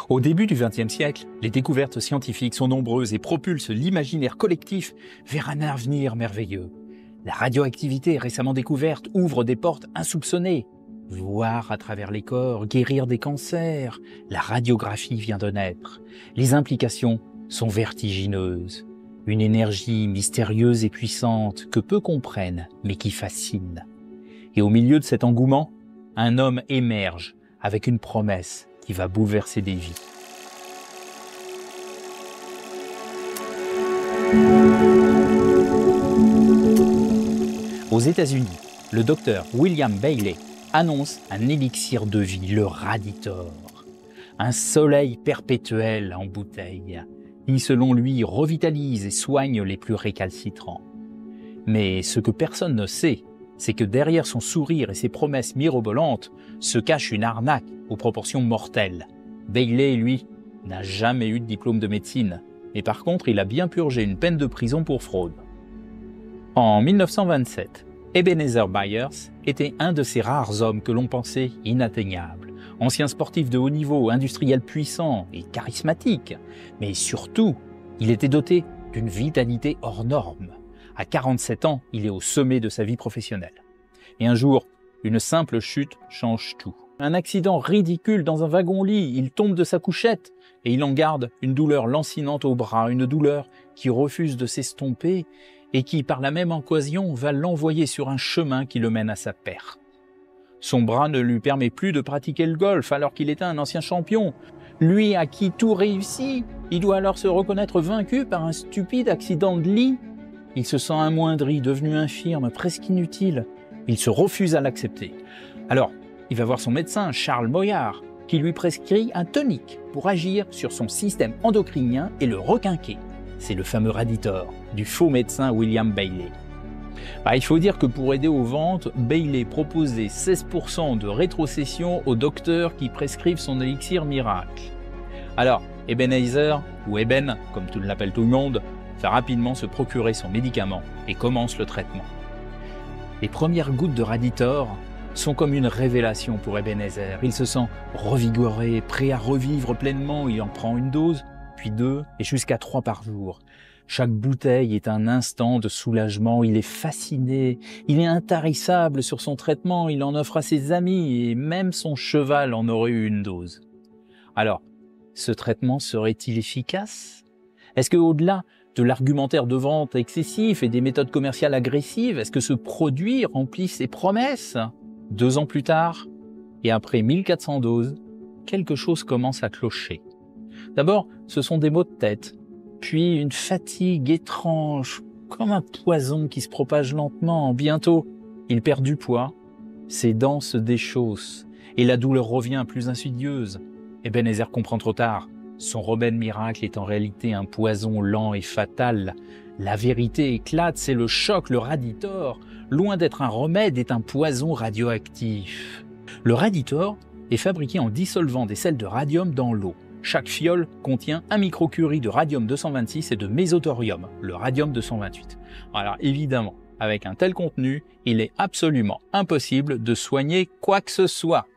Au début du XXe siècle, les découvertes scientifiques sont nombreuses et propulsent l'imaginaire collectif vers un avenir merveilleux. La radioactivité récemment découverte ouvre des portes insoupçonnées. Voir à travers les corps, guérir des cancers, la radiographie vient de naître. Les implications sont vertigineuses. Une énergie mystérieuse et puissante que peu comprennent, mais qui fascine. Et au milieu de cet engouement, un homme émerge avec une promesse qui va bouleverser des vies. Aux États-Unis, le docteur William Bailey annonce un élixir de vie, le Raditor. Un soleil perpétuel en bouteille, qui selon lui revitalise et soigne les plus récalcitrants. Mais ce que personne ne sait, c'est que derrière son sourire et ses promesses mirobolantes se cache une arnaque aux proportions mortelles. Bailey, lui, n'a jamais eu de diplôme de médecine, mais par contre, il a bien purgé une peine de prison pour fraude. En 1927, Ebenezer Byers était un de ces rares hommes que l'on pensait inatteignables. Ancien sportif de haut niveau, industriel puissant et charismatique, mais surtout, il était doté d'une vitalité hors norme. À 47 ans, il est au sommet de sa vie professionnelle. Et un jour, une simple chute change tout. Un accident ridicule dans un wagon-lit, il tombe de sa couchette et il en garde une douleur lancinante au bras, une douleur qui refuse de s'estomper et qui, par la même occasion, va l'envoyer sur un chemin qui le mène à sa perte. Son bras ne lui permet plus de pratiquer le golf alors qu'il était un ancien champion. Lui à qui tout réussit, il doit alors se reconnaître vaincu par un stupide accident de lit. Il se sent amoindri, devenu infirme, presque inutile. Il se refuse à l'accepter. Alors, il va voir son médecin, Charles Moyard, qui lui prescrit un tonique pour agir sur son système endocrinien et le requinquer. C'est le fameux Raditor du faux médecin William Bailey. Il faut dire que pour aider aux ventes, Bailey proposait 16% de rétrocession aux docteurs qui prescrivent son élixir miracle. Alors, Ebenezer, ou Eben, comme tout l'appelle tout le monde, va rapidement se procurer son médicament et commence le traitement. Les premières gouttes de Raditor sont comme une révélation pour Ebenezer. Il se sent revigoré, prêt à revivre pleinement. Il en prend une dose, puis 2 et jusqu'à 3 par jour. Chaque bouteille est un instant de soulagement, il est fasciné, il est intarissable sur son traitement, il en offre à ses amis et même son cheval en aurait eu une dose. Alors, ce traitement serait-il efficace? Est-ce qu'au-delà de l'argumentaire de vente excessif et des méthodes commerciales agressives, est-ce que ce produit remplit ses promesses? 2 ans plus tard, et après 1400 doses, quelque chose commence à clocher. D'abord, ce sont des maux de tête, puis une fatigue étrange, comme un poison qui se propage lentement. Bientôt, il perd du poids, ses dents se déchaussent, et la douleur revient plus insidieuse. Ebenezer comprend trop tard. Son remède miracle est en réalité un poison lent et fatal. La vérité éclate, c'est le choc, le Raditor. Loin d'être un remède, est un poison radioactif. Le Raditor est fabriqué en dissolvant des sels de radium dans l'eau. Chaque fiole contient 1 microcurie de radium-226 et de mésothorium, le radium-228. Alors évidemment, avec un tel contenu, il est absolument impossible de soigner quoi que ce soit.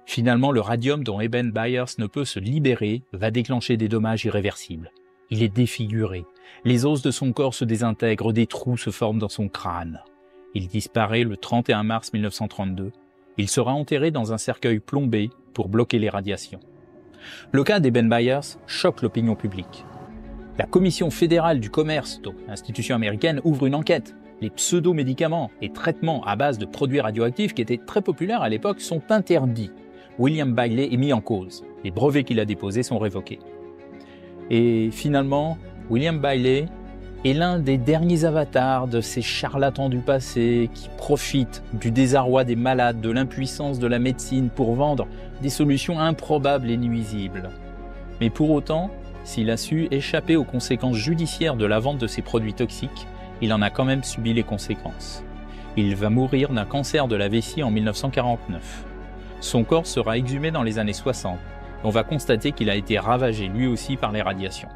Finalement, le radium dont Eben Byers ne peut se libérer va déclencher des dommages irréversibles. Il est défiguré, les os de son corps se désintègrent, des trous se forment dans son crâne. Il disparaît le 31 mars 1932. Il sera enterré dans un cercueil plombé pour bloquer les radiations. Le cas d'Eben Byers choque l'opinion publique. La Commission fédérale du commerce, donc l'institution américaine, ouvre une enquête. Les pseudo-médicaments et traitements à base de produits radioactifs qui étaient très populaires à l'époque sont interdits. William Bailey est mis en cause. Les brevets qu'il a déposés sont révoqués. Et finalement, William Bailey est l'un des derniers avatars de ces charlatans du passé qui profitent du désarroi des malades, de l'impuissance de la médecine pour vendre des solutions improbables et nuisibles. Mais pour autant, s'il a su échapper aux conséquences judiciaires de la vente de ces produits toxiques, il en a quand même subi les conséquences. Il va mourir d'un cancer de la vessie en 1949. Son corps sera exhumé dans les années 60. On va constater qu'il a été ravagé lui aussi par les radiations.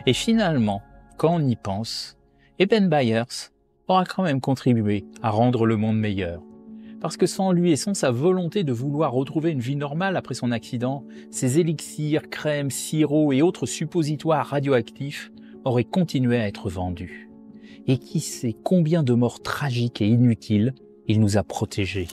Et finalement, quand on y pense, Eben Byers aura quand même contribué à rendre le monde meilleur. Parce que sans lui et sans sa volonté de vouloir retrouver une vie normale après son accident, ces élixirs, crèmes, sirops et autres suppositoires radioactifs auraient continué à être vendus. Et qui sait combien de morts tragiques et inutiles il nous a protégés.